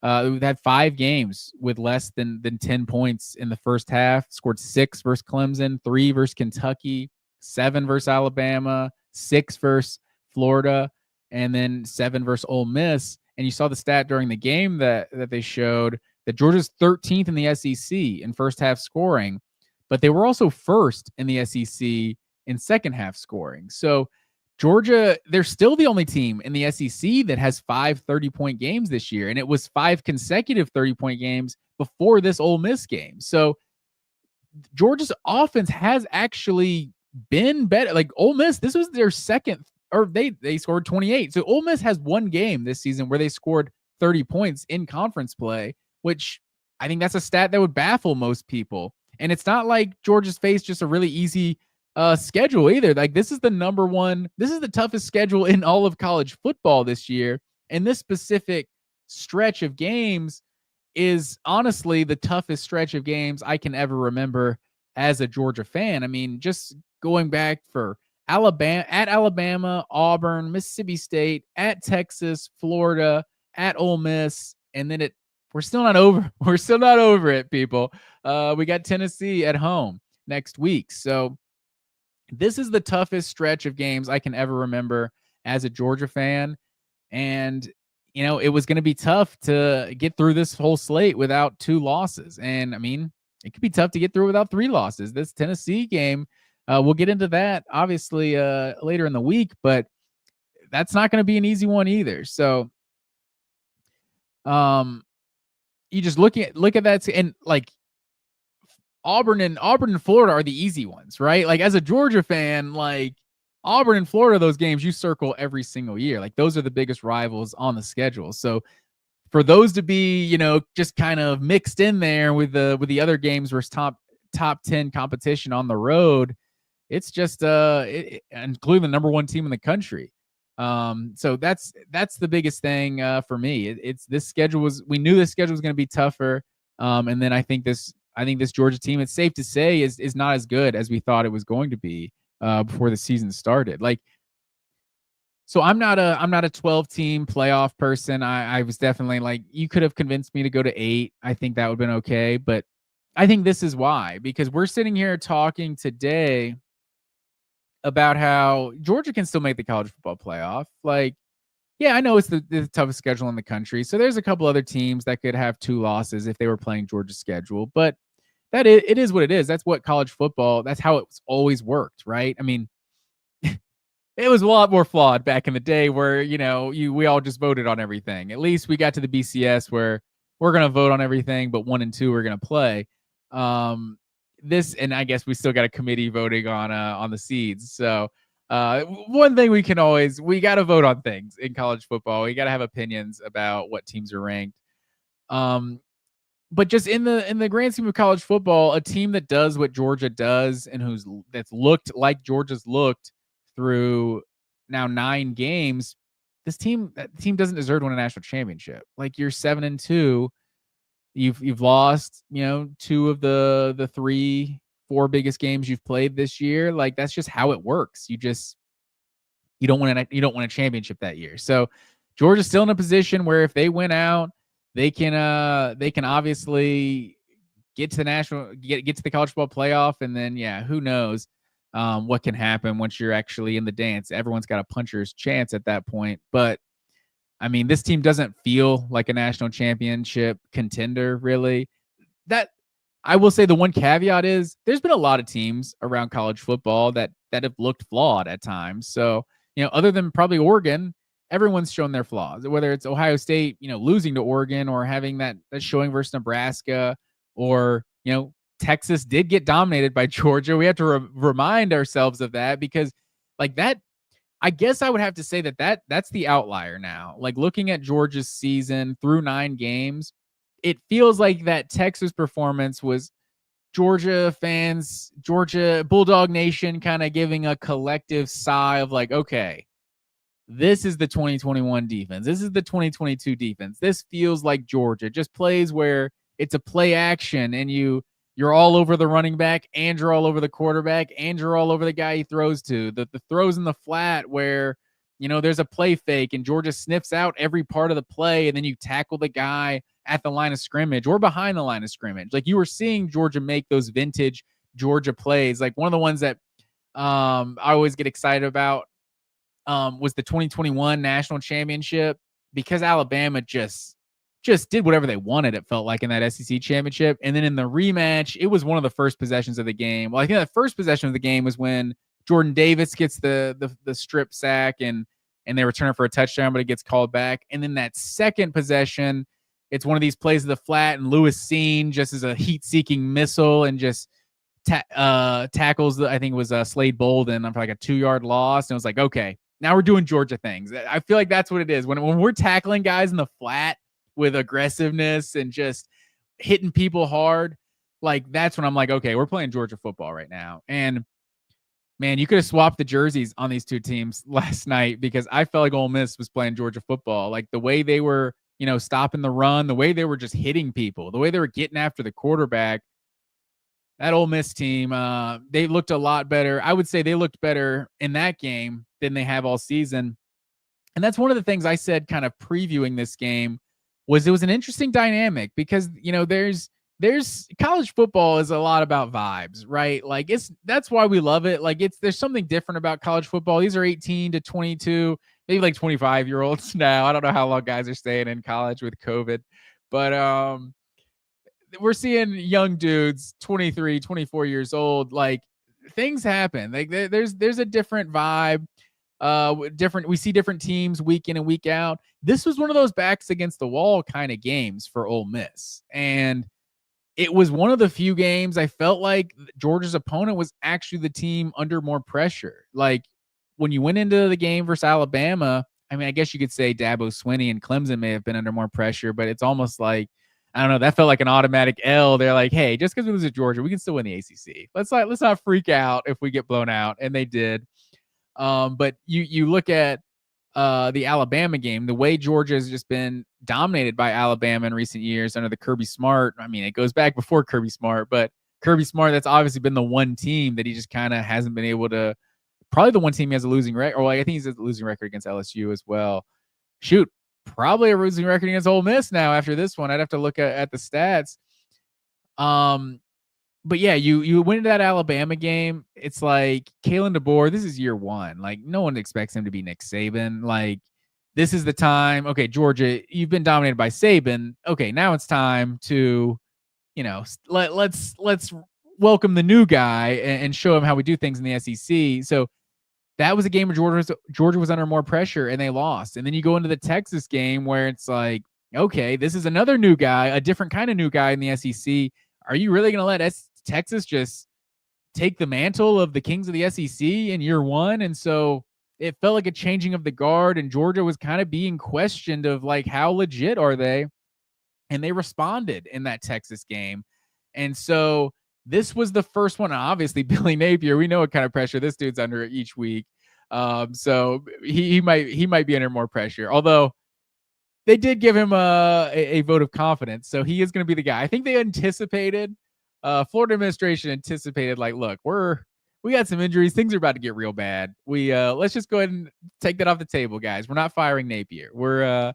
we've had 5 games with less than 10 points in the first half. Scored 6 versus Clemson, 3 versus Kentucky, 7 versus Alabama, 6 versus Florida, and then 7 versus Ole Miss. And you saw the stat during the game that they showed that Georgia's 13th in the SEC in first half scoring, but they were also first in the SEC in second half scoring. So Georgia, they're still the only team in the SEC that has 5 30-point games this year, and it was 5 consecutive 30-point games before this Ole Miss game. So Georgia's offense has actually been better. Like, Ole Miss, this was their second, or they scored 28. So Ole Miss has 1 game this season where they scored 30 points in conference play, which I think that's a stat that would baffle most people. And it's not like Georgia's faced just a really easy schedule either. Like, this is the toughest schedule in all of college football this year. And this specific stretch of games is honestly the toughest stretch of games I can ever remember as a Georgia fan. I mean, just going back for Alabama, Auburn, Mississippi State, at Texas, Florida, at Ole Miss, and then we're still not over. We're still not over it, people. We got Tennessee at home next week. So this is the toughest stretch of games I can ever remember as a Georgia fan. And, it was going to be tough to get through this whole slate without 2 losses. And I mean, it could be tough to get through without 3 losses. This Tennessee game, we'll get into that obviously later in the week, but that's not going to be an easy one either. So, you just look at that, and like Auburn and Florida are the easy ones, right? Like as a Georgia fan, like Auburn and Florida, those games you circle every single year. Like those are the biggest rivals on the schedule. So for those to be, just kind of mixed in there with the other games versus top 10 competition on the road, it's just including the number 1 team in the country. So that's the biggest thing for me. It's this schedule we knew this schedule was going to be tougher. And then I think this Georgia team, it's safe to say, is not as good as we thought it was going to be before the season started. Like, so I'm not a 12 team playoff person. I was definitely like, you could have convinced me to go to 8. I think that would have been okay. But I think this is why, because we're sitting here talking today about how Georgia can still make the college football playoff. Like, yeah, I know it's the toughest schedule in the country. So there's a couple other teams that could have 2 losses if they were playing Georgia's schedule. But it is what it is. That's what college football, that's how it's always worked, right? I mean, it was a lot more flawed back in the day where, we all just voted on everything. At least we got to the BCS where we're going to vote on everything, but 1 and 2 are going to play. And I guess we still got a committee voting on the seeds. So one thing we got to vote on things in college football. We got to have opinions about what teams are ranked. But just in the grand scheme of college football, a team that does what Georgia does and that's looked like Georgia's looked through now 9 games, that team doesn't deserve to win a national championship. Like, you're 7-2. You've lost, 2 of the 3-4 biggest games you've played this year. Like, that's just how it works. You don't win a championship that year. So Georgia's still in a position where if they win out, they can obviously get to the college football playoff, and then who knows what can happen once you're actually in the dance. Everyone's got a puncher's chance at that point. But I mean, this team doesn't feel like a national championship contender, really. That, I will say, the one caveat is there's been a lot of teams around college football that have looked flawed at times. So, other than probably Oregon, everyone's shown their flaws, whether it's Ohio State, losing to Oregon, or having that showing versus Nebraska, or, Texas did get dominated by Georgia. We have to remind ourselves of that, because like that, I guess I would have to say that's the outlier now. Like, looking at Georgia's season through 9 games, it feels like that Texas performance was Georgia fans, Georgia Bulldog Nation kind of giving a collective sigh of like, okay, this is the 2021 defense. This is the 2022 defense. This feels like Georgia. Just plays where it's a play action and you're all over the running back, and you're all over the quarterback, and you're all over the guy he throws to. The throws in the flat where, there's a play fake and Georgia sniffs out every part of the play, and then you tackle the guy at the line of scrimmage or behind the line of scrimmage. Like, you were seeing Georgia make those vintage Georgia plays. Like, one of the ones that I always get excited about was the 2021 national championship, because Alabama just did whatever they wanted, it felt like, in that SEC championship. And then in the rematch, it was one of the first possessions of the game. Well, I think the first possession of the game was when Jordan Davis gets the strip sack and they return it for a touchdown, but it gets called back. And then that second possession, it's one of these plays of the flat, and Lewis Seen just as a heat-seeking missile and just tackles, I think it was Slade Bolden for like a 2-yard loss. And it was like, okay, now we're doing Georgia things. I feel like that's what it is. When we're tackling guys in the flat with aggressiveness and just hitting people hard, like, that's when I'm like, okay, we're playing Georgia football right now. And man, you could have swapped the jerseys on these 2 teams last night, because I felt like Ole Miss was playing Georgia football. Like, the way they were, stopping the run, the way they were just hitting people, the way they were getting after the quarterback. That Ole Miss team, they looked a lot better. I would say they looked better in that game than they have all season. And that's one of the things I said kind of previewing this game, was it was an interesting dynamic because, there's college football is a lot about vibes, right? Like that's why we love it. Like there's something different about college football. These are 18 to 22, maybe like 25-year-olds now. I don't know how long guys are staying in college with COVID, but we're seeing young dudes 23, 24 years old. Like things happen. Like there's a different vibe. We see different teams week in and week out. This was one of those backs against the wall kind of games for Ole Miss, and it was one of the few games I felt like Georgia's opponent was actually the team under more pressure. Like when you went into the game versus Alabama, I mean, I guess you could say Dabo Swinney and Clemson may have been under more pressure, but it's almost like, I don't know, that felt like an automatic L. They're like, hey, just because we lose to Georgia, we can still win the ACC. Let's not freak out if we get blown out, and they did. But you look at the Alabama game, the way Georgia has just been dominated by Alabama in recent years under the Kirby Smart. I mean, it goes back before Kirby Smart, but Kirby Smart, that's obviously been the one team that he just kind of hasn't been able to. Probably the one team he has a losing record, or I think he's a losing record against LSU as well. Shoot, probably a losing record against Ole Miss now after this one. I'd have to look at the stats. But yeah, you win that Alabama game. It's like Kalen DeBoer, this is year one. Like no one expects him to be Nick Saban. Like this is the time. Okay, Georgia, you've been dominated by Saban. Okay, now it's time to, let's welcome the new guy and show him how we do things in the SEC. So that was a game where Georgia was under more pressure and they lost. And then you go into the Texas game where it's like, okay, this is another new guy, a different kind of new guy in the SEC. Are you really going to let Texas just take the mantle of the Kings of the SEC in year one? And so it felt like a changing of the guard, and Georgia was kind of being questioned of like, how legit are they? And they responded in that Texas game. And so this was the first one. And obviously, Billy Napier, we know what kind of pressure this dude's under each week. So he might be under more pressure. Although they did give him a vote of confidence, so he is going to be the guy. I think they anticipated. Florida administration anticipated, like, look, we got some injuries. Things are about to get real bad. Let's just go ahead and take that off the table, guys. We're not firing Napier. We're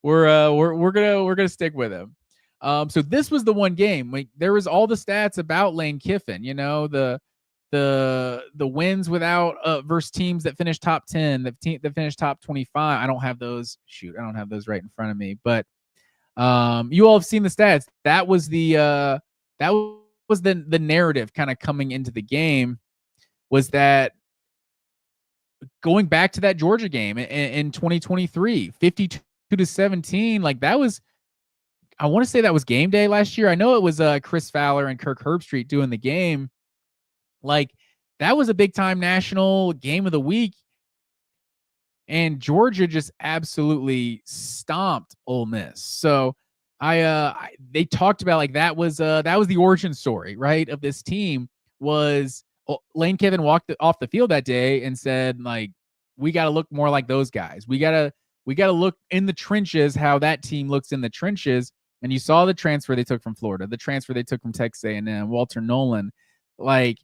gonna stick with him. So this was the one game. Like, there was all the stats about Lane Kiffin. The wins without versus teams that finished top 10, that finished top 25. I don't have those. Shoot, I don't have those right in front of me. But you all have seen the stats. That was the narrative kind of coming into the game, was that going back to that Georgia game in 2023, 52-17, like that was, I want to say that was game day last year. I know it was Chris Fowler and Kirk Herbstreit doing the game. Like that was a big time national game of the week. And Georgia just absolutely stomped Ole Miss. So they talked about like that was the origin story, right, of this team. Was Lane Kiffin walked off the field that day and said, like, we got to look more like those guys. We got to look in the trenches how that team looks in the trenches. And you saw the transfer they took from Florida, the transfer they took from Texas A&M, Walter Nolan. Like,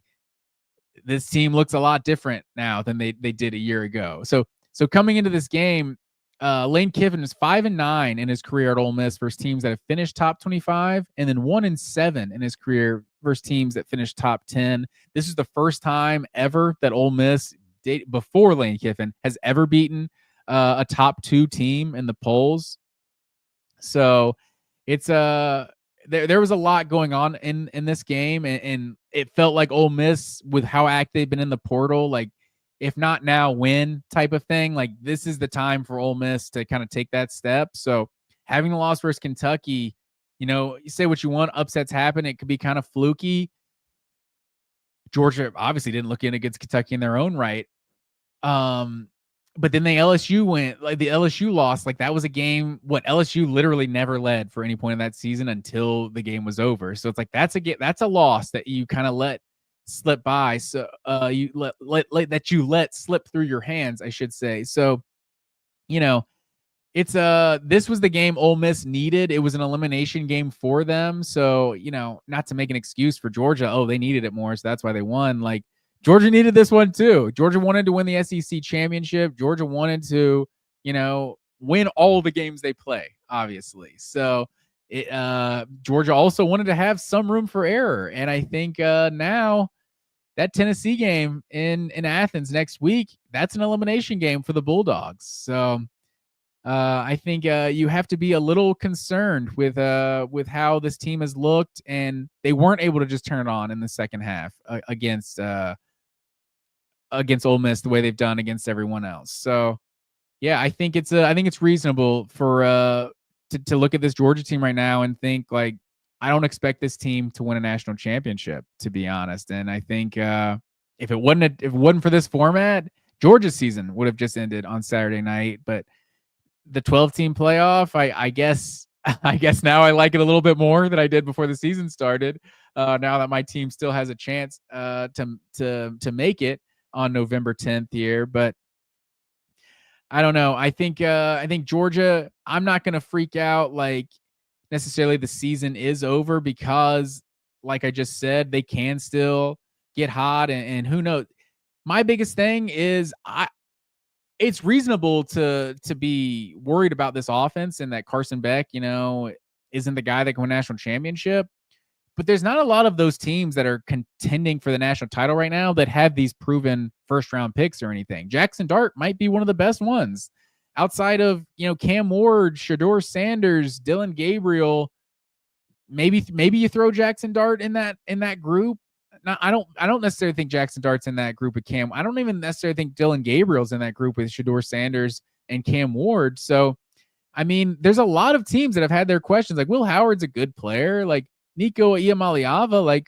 this team looks a lot different now than they did a year ago. So coming into this game, Lane Kiffin is 5-9 in his career at Ole Miss versus teams that have finished top 25, and then 1-7 in his career versus teams that finished top 10. This is the first time ever that Ole Miss, before Lane Kiffin, has ever beaten a top 2 team in the polls. So it's there was a lot going on in this game, and it felt like Ole Miss, with how active they've been in the portal, like, if not now, when type of thing. Like, this is the time for Ole Miss to kind of take that step. So having the loss versus Kentucky, you say what you want, upsets happen. It could be kind of fluky. Georgia obviously didn't look in against Kentucky in their own right. But then the LSU loss, like that was a game what LSU literally never led for any point in that season until the game was over. So it's like that's a loss that you kind of let slip by. So you let slip through your hands, I should say. So it's this was the game Ole Miss needed. It was an elimination game for them. So not to make an excuse for Georgia. Oh, they needed it more, so that's why they won. Like, Georgia needed this one too. Georgia wanted to win the SEC championship. Georgia wanted to, win all the games they play. obviously. So Georgia also wanted to have some room for error. And I think now that Tennessee game in Athens next week, that's an elimination game for the Bulldogs. So I think you have to be a little concerned with how this team has looked, and they weren't able to just turn it on in the second half against Ole Miss the way they've done against everyone else. So yeah, I think it's reasonable for to look at this Georgia team right now and think like, I don't expect this team to win a national championship, to be honest. And I think if it wasn't for this format, Georgia's season would have just ended on Saturday night. But the 12-team playoff, I guess now I like it a little bit more than I did before the season started. Now that my team still has a chance to make it on November 10th here, but I don't know. I think Georgia, I'm not going to freak out like necessarily the season is over, because like I just said, they can still get hot, and who knows. My biggest thing is it's reasonable to be worried about this offense and that Carson Beck, isn't the guy that can win a national championship. But there's not a lot of those teams that are contending for the national title right now that have these proven first-round picks or anything. Jackson Dart might be one of the best ones. Outside of, Cam Ward, Shedeur Sanders, Dylan Gabriel, maybe you throw Jackson Dart in that group. Now, I don't necessarily think Jackson Dart's in that group with Cam. I don't even necessarily think Dylan Gabriel's in that group with Shedeur Sanders and Cam Ward. So, I mean, there's a lot of teams that have had their questions. Like, Will Howard's a good player. Like, Nico Iamaleava, like,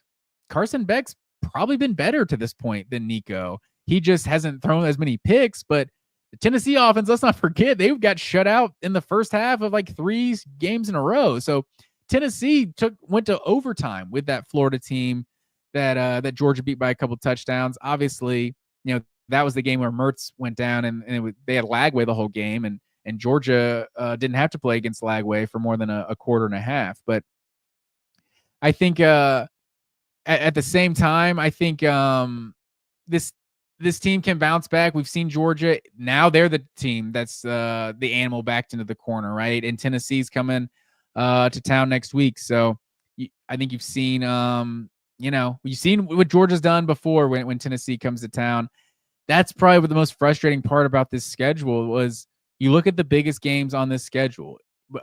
Carson Beck's probably been better to this point than Nico. He just hasn't thrown as many picks. But the Tennessee offense, let's not forget, they got shut out in the first half of like 3 games in a row. So Tennessee went to overtime with that Florida team that Georgia beat by a couple touchdowns. Obviously, that was the game where Mertz went down, and they had Lagway the whole game, and Georgia didn't have to play against Lagway for more than a quarter and a half. But I think at the same time, I think this team can bounce back. We've seen Georgia. Now they're the team that's the animal backed into the corner, right? And Tennessee's coming to town next week. So I think you've seen you've seen what Georgia's done before when Tennessee comes to town. That's probably what the most frustrating part about this schedule was. You look at the biggest games on this schedule.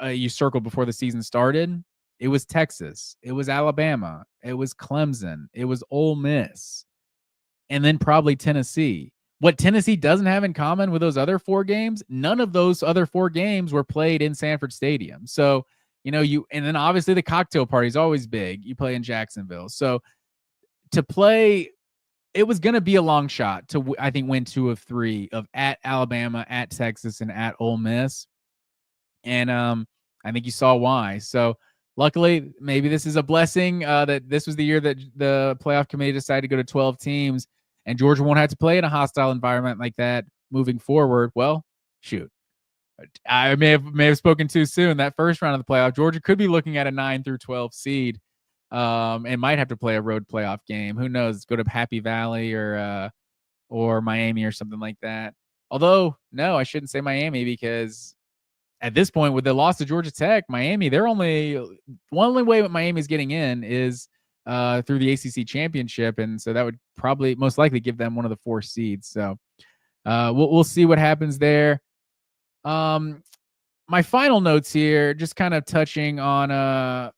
You circled before the season started. It was Texas. It was Alabama. It was Clemson. It was Ole Miss. And then probably Tennessee. What Tennessee doesn't have in common with those other 4 games, none of those other 4 games were played in Sanford Stadium. So, and then obviously the cocktail party is always big. You play in Jacksonville. So to play, it was going to be a long shot to, I think, win 2 of 3 of at Alabama, at Texas, and at Ole Miss. And I think you saw why. So luckily, maybe this is a blessing that this was the year that the playoff committee decided to go to 12 teams, and Georgia won't have to play in a hostile environment like that moving forward. Well, shoot. I may have spoken too soon. That first round of the playoff, Georgia could be looking at a 9 through 12 seed, and might have to play a road playoff game. Who knows? Go to Happy Valley or Miami or something like that. Although, no, I shouldn't say Miami, because at this point, with the loss to Georgia Tech, Miami, the only way that Miami's getting in is through the ACC championship, and so that would probably most likely give them one of the 4 seeds. So we'll see what happens there. My final notes here, just kind of touching on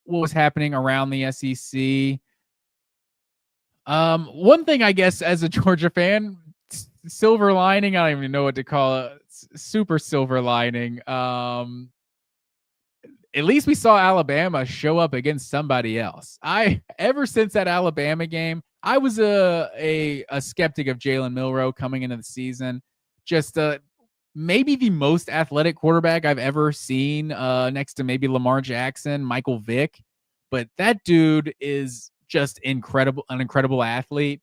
what was happening around the SEC. One thing, I guess, as a Georgia fan, silver lining, I don't even know what to call it. Super silver lining. At least we saw Alabama show up against somebody else. Ever since that Alabama game, I was a skeptic of Jalen Milroe coming into the season. Just maybe the most athletic quarterback I've ever seen, next to maybe Lamar Jackson, Michael Vick. But that dude is just an incredible athlete.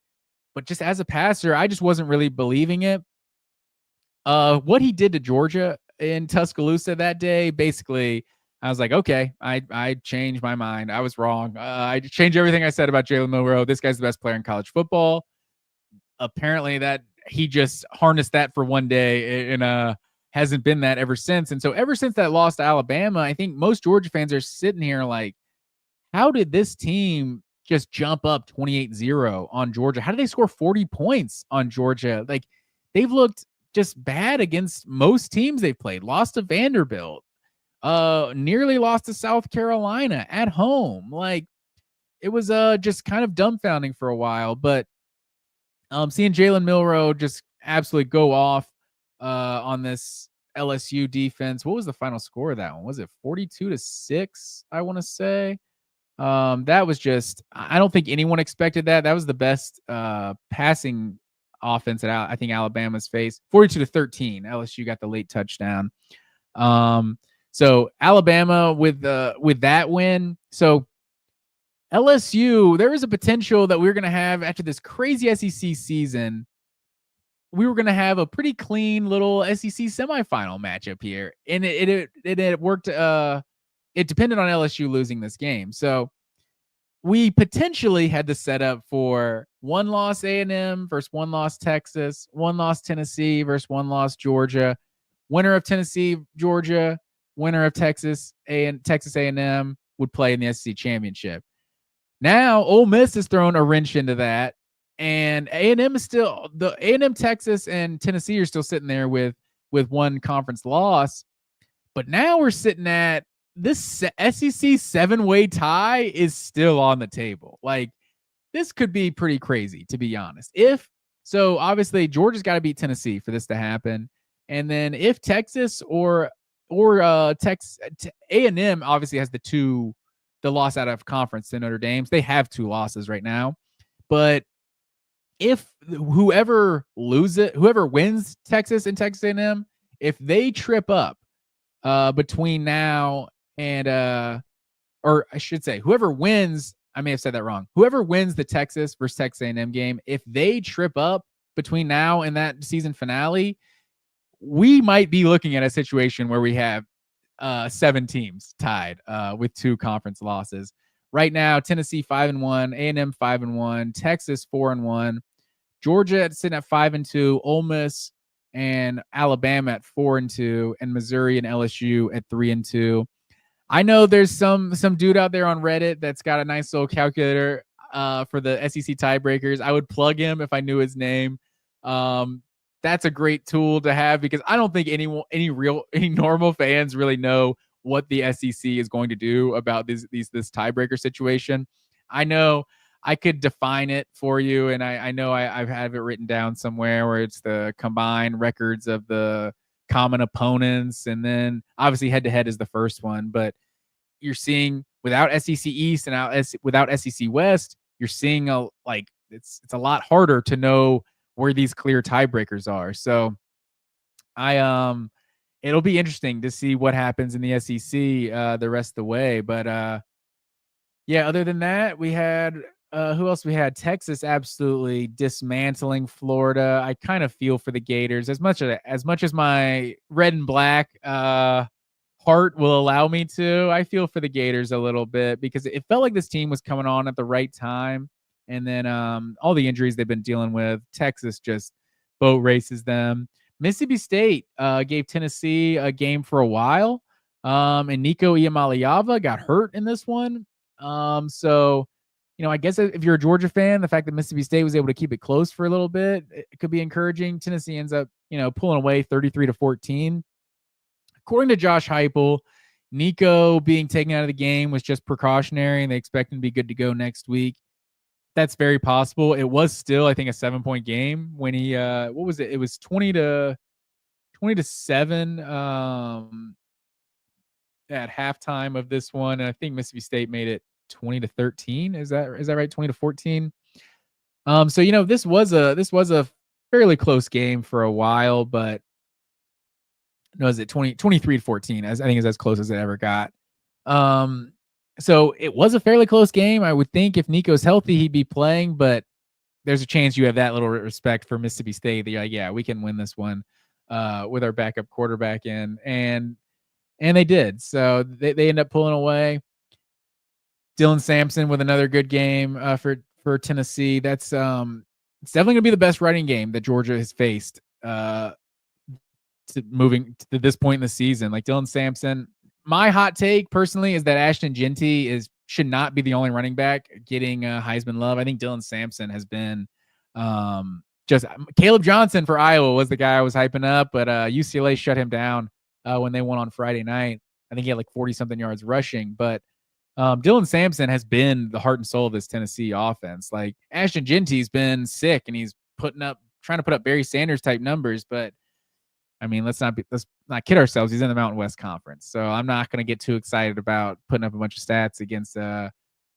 But just as a passer, I just wasn't really believing it. What he did to Georgia in Tuscaloosa that day, basically, I was like, okay, I changed my mind. I was wrong. I changed everything I said about Jalen Milroe. This guy's the best player in college football. Apparently, that he just harnessed that for one day in a hasn't been that ever since. And so ever since that loss to Alabama, I think most Georgia fans are sitting here like, how did this team just jump up 28-0 on Georgia? How did they score 40 points on Georgia? Like, they've looked just bad against most teams they've played. Lost to Vanderbilt, nearly lost to South Carolina at home. Like, it was just kind of dumbfounding for a while. But seeing Jalen Milroe just absolutely go off on this LSU defense. What was the final score of that one? Was it 42-6? I want to say. That was just, I don't think anyone expected that. That was the best passing offense that I think Alabama's faced. 42-13. LSU got the late touchdown. So Alabama with that win. So LSU, there was a potential that we were going to have after this crazy SEC season. We were going to have a pretty clean little SEC semifinal matchup here, and it worked. It depended on LSU losing this game, so we potentially had the setup for 1-loss A&M versus 1-loss Texas, 1-loss Tennessee versus 1-loss Georgia, winner of Tennessee Georgia, winner of Texas A&M would play in the SEC championship. Now, Ole Miss has thrown a wrench into that, and A&M is still the A&M, Texas, and Tennessee are still sitting there with one conference loss. But now we're sitting at this SEC 7-way tie is still on the table. Like, this could be pretty crazy, to be honest. So, obviously, Georgia's got to beat Tennessee for this to happen, and then if Texas or Texas A&M obviously has the loss out of conference to Notre Dame. They have 2 losses right now. But if whoever wins Texas and Texas A&M, if they trip up between now and or I should say whoever wins, I may have said that wrong. Whoever wins the Texas versus Texas A&M game, if they trip up between now and that season finale, we might be looking at a situation where we have 7 teams tied with 2 conference losses. Right now, Tennessee 5-1, A&M 5-1, Texas 4-1, Georgia sitting at 5-2, Ole Miss and Alabama at 4-2, and Missouri and LSU at 3-2. I know there's some dude out there on Reddit that's got a nice little calculator for the SEC tiebreakers. I would plug him if I knew his name. That's a great tool to have because I don't think any normal fans really know what the SEC is going to do about this tiebreaker situation. I know I could define it for you, and I know I have it written down somewhere where it's the combined records of the common opponents, and then obviously head-to-head is the first one. But you're seeing without SEC East and without SEC West, you're seeing it's a lot harder to know where these clear tiebreakers are. So it'll be interesting to see what happens in the SEC the rest of the way. But yeah, other than that, we had who else? We had Texas absolutely dismantling Florida. I kind of feel for the Gators as much as my red and black heart will allow me to. I feel for the Gators a little bit because it felt like this team was coming on at the right time. And then all the injuries they've been dealing with, Texas just boat races them. Mississippi State gave Tennessee a game for a while. And Nico Iamaleava got hurt in this one. So, I guess if you're a Georgia fan, the fact that Mississippi State was able to keep it close for a little bit, it could be encouraging. Tennessee ends up, pulling away 33-14. According to Josh Heupel, Nico being taken out of the game was just precautionary, and they expect him to be good to go next week. That's very possible. It was still, I think, a 7-point game when he what was it? It was 20-7 at halftime of this one. And I think Mississippi State made it 20-13. Is that right? 20-14. So this was a fairly close game for a while, but no, is it 23-14? I think is as close as it ever got. So it was a fairly close game. I would think if Nico's healthy, he'd be playing, but there's a chance you have that little respect for Mississippi State. They're like, yeah, we can win this one with our backup quarterback in. And they did. So they end up pulling away. Dylan Sampson with another good game for Tennessee. That's it's definitely going to be the best running game that Georgia has faced to moving to this point in the season. Like Dylan Sampson, my hot take personally is that Ashton Jeanty should not be the only running back getting Heisman love. I think Dylan Sampson has been just Caleb Johnson for Iowa was the guy I was hyping up, but UCLA shut him down when they won on Friday night. I think he had like 40-something yards rushing, but Dylan Sampson has been the heart and soul of this Tennessee offense. Like Ashton Jeanty's been sick and he's trying to put up Barry Sanders type numbers, but I mean, let's not kid ourselves. He's in the Mountain West Conference, so I'm not going to get too excited about putting up a bunch of stats against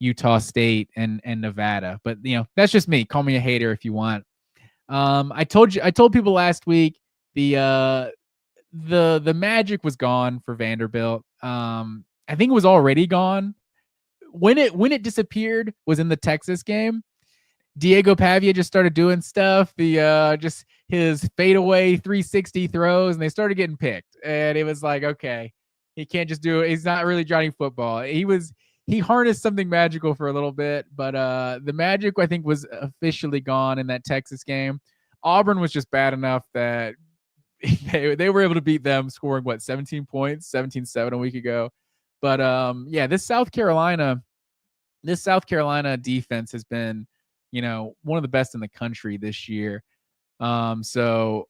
Utah State and Nevada. But that's just me. Call me a hater if you want. I told people last week the magic was gone for Vanderbilt. I think it was already gone when it disappeared was in the Texas game. Diego Pavia just started doing stuff, just his fadeaway 360 throws, and they started getting picked. And it was like, okay, he can't just do it. He's not really Johnny Football. He harnessed something magical for a little bit, but the magic, I think, was officially gone in that Texas game. Auburn was just bad enough that they were able to beat them, scoring 17 points, 17-7 a week ago. But this South Carolina defense has been, one of the best in the country this year. So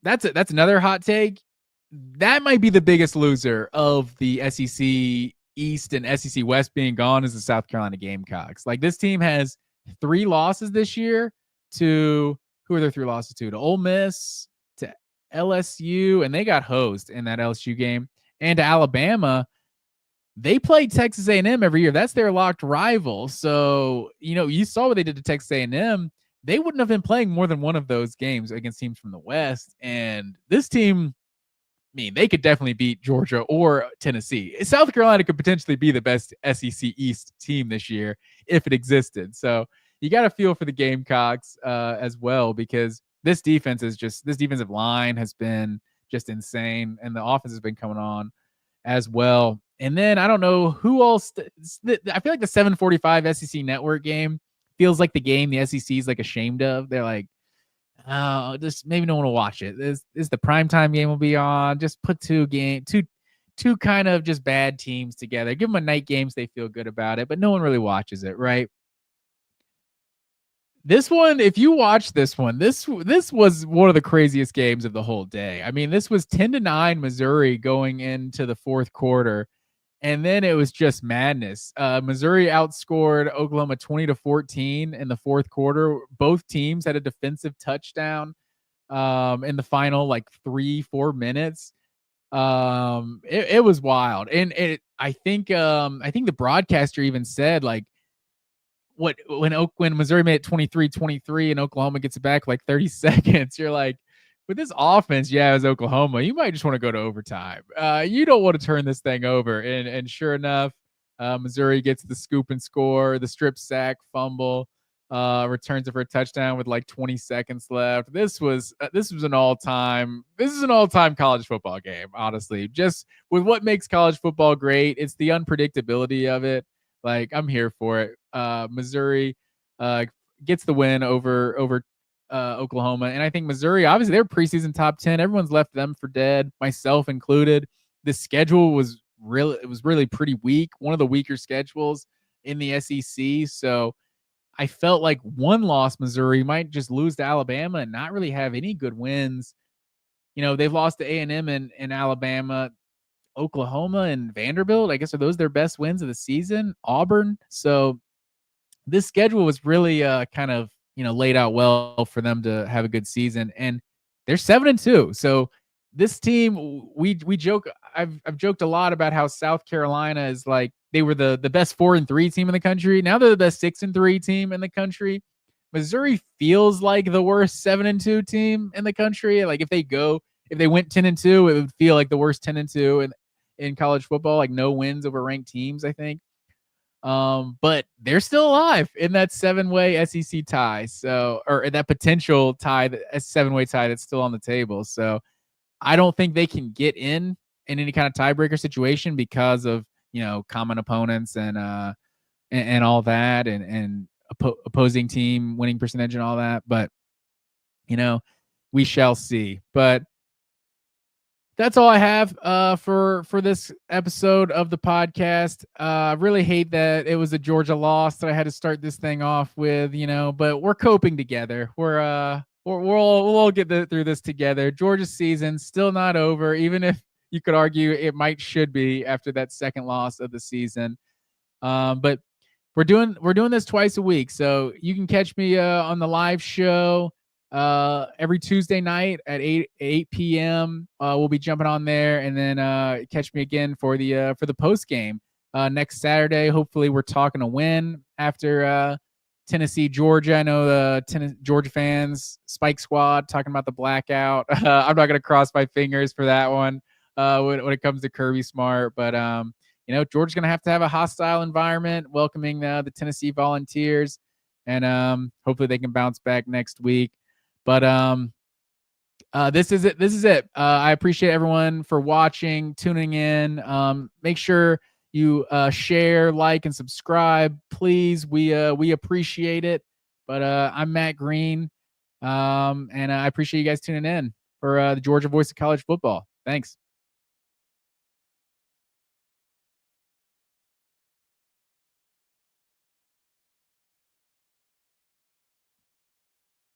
that's another hot take. That might be the biggest loser of the SEC East and SEC West being gone is the South Carolina Gamecocks. Like this team has 3 losses this year to who are their 3 losses to? To Ole Miss, to LSU, and they got hosed in that LSU game, and to Alabama. They play Texas A&M every year. That's their locked rival. So, you saw what they did to Texas A&M. They wouldn't have been playing more than one of those games against teams from the West. And this team, they could definitely beat Georgia or Tennessee. South Carolina could potentially be the best SEC East team this year if it existed. So you got to feel for the Gamecocks as well, because this defensive line has been just insane, and the offense has been coming on as well. And then I don't know who else. I feel like the 7:45 SEC Network game feels like the game the SEC is like ashamed of. They're like, oh, just maybe no one will watch it. This the primetime game will be on. Just put two kind of just bad teams together. Give them a night game so they feel good about it, but no one really watches it, right? This one, if you watch this one, this was one of the craziest games of the whole day. I mean, this was 10-9 Missouri going into the fourth quarter. And then it was just madness. Missouri outscored Oklahoma 20-14 in the fourth quarter. Both teams had a defensive touchdown in the final 3-4 minutes. It was wild, and I think the broadcaster even said when Missouri made it 23-23 and Oklahoma gets it back 30 seconds, you're like, with this offense, as Oklahoma, you might just want to go to overtime. You don't want to turn this thing over. And sure enough, Missouri gets the scoop and score, the strip sack, fumble, returns it for a touchdown with 20 seconds left. This was an all-time college football game, honestly. Just with what makes college football great, it's the unpredictability of it. I'm here for it. Missouri gets the win over Oklahoma. And I think Missouri, obviously, they're preseason top 10. Everyone's left them for dead, myself included. The schedule was really pretty weak, one of the weaker schedules in the SEC. So I felt like one loss Missouri might just lose to Alabama and not really have any good wins. They've lost to A&M and Alabama. Oklahoma and Vanderbilt, I guess, are those their best wins of the season? Auburn. So this schedule was really kind of laid out well for them to have a good season, and they're 7-2. So this team, we joke. I've joked a lot about how South Carolina is they were the best 4-3 team in the country. Now they're the best 6-3 team in the country. Missouri feels like the worst 7-2 team in the country. If they went 10-2, it would feel like the worst 10-2 in college football. No wins over ranked teams, I think. But they're still alive in that 7-way SEC tie. So, or that potential tie, a 7-way tie that's still on the table. So I don't think they can get in any kind of tiebreaker situation because of, common opponents and all that and opposing team winning percentage and all that. But, we shall see. But That's all I have for this episode of the podcast. I really hate that it was a Georgia loss that I had to start this thing off with, but we're coping together. We'll all get through this together. Georgia's season still not over, even if you could argue it should be after that second loss of the season. But we're doing this twice a week, so you can catch me on the live show every Tuesday night at 8 p.m. We'll be jumping on there, and then catch me again for the post game next Saturday. Hopefully, we're talking a win after Tennessee, Georgia. I know the Georgia fans, Spike Squad, talking about the blackout. I'm not gonna cross my fingers for that one when it comes to Kirby Smart, but Georgia's gonna have to have a hostile environment welcoming the Tennessee Volunteers, and hopefully they can bounce back next week. But this is it. I appreciate everyone for watching, tuning in. Make sure you share, like, and subscribe, please. We appreciate it. But I'm Matt Green, and I appreciate you guys tuning in for the Georgia Voice of College Football. Thanks.